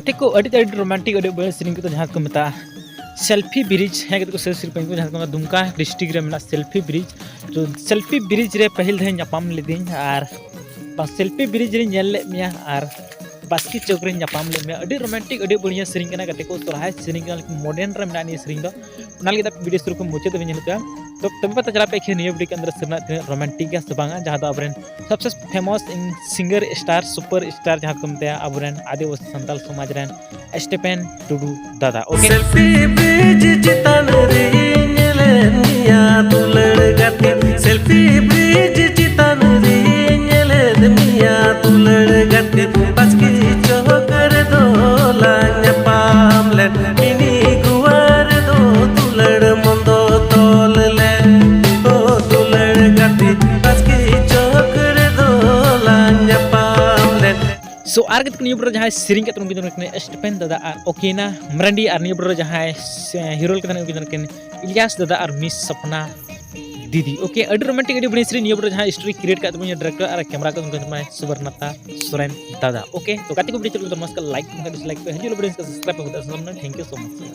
गाते को अड़ी रोमांटिक अड़ी बड़े सीरीज को जहाँ को मता सेल्फी ब्रिज है को से सिर्फ को जहाँ को दुमका डिस्ट्रिक्ट रे मेना सेल्फी ब्रिज तो सेल्फी ब्रिज रे पहल धे नापाम लेदिन आर सेल्फी ब्रिज रे नेल ले मिया आर बास्की चौक रे नापाम ले मिया अड़ी रोमांटिक अड़ी बढ़िया सीरीज कना गाते को सोरहाय सीरीज कना मॉडर्न रे मेना सीरीज दो उना लगे वीडियो शुरू को मुझे तो नेलका तो तब पता चला पे कि नियो वीडियो के अंदर सिरना रोमांटिक या सबांगा जहाँ दो अबरेन सबसे famous singer star super star जहाँ को मते अबरेन आदिवासी संताल समाज रेन स्टेफेन टुडू दादा ओके सेल्फी ब्रिज चितान रे नेले मिया दुलड़ गाते सेल्फी ब्रिज चितान रे नेले मिया दुलड़ गाते बास्की चौकर दो लान्या पामले मिनी गुवार दो दुलड़ मंदो तोल ले ओ दुलड़ गाते बास्की चौकर दो लान्या पामले सो आर के नियो ब्रो जहाँ सीरीज के तुम के स्टेफेन दादा और ओकेना मरांडी और नियो ब्रो जहाँ हीरो के इलियास दादा और मिस सपना दीदी ओके अड़ी रोमांटिक अड़ी बड़ी सीरीज नियो ब्रो जहाँ स्टोरी क्रिएट का तुम डायरेक्टर और कैमरा का तुम सुवर्णता सोरेन दादा ओके तो काती को वीडियो चलो तो मस्त लाइक डिसलाइक पे हजू वीडियो सब्सक्राइब पे होता है थैंक यू सो मच।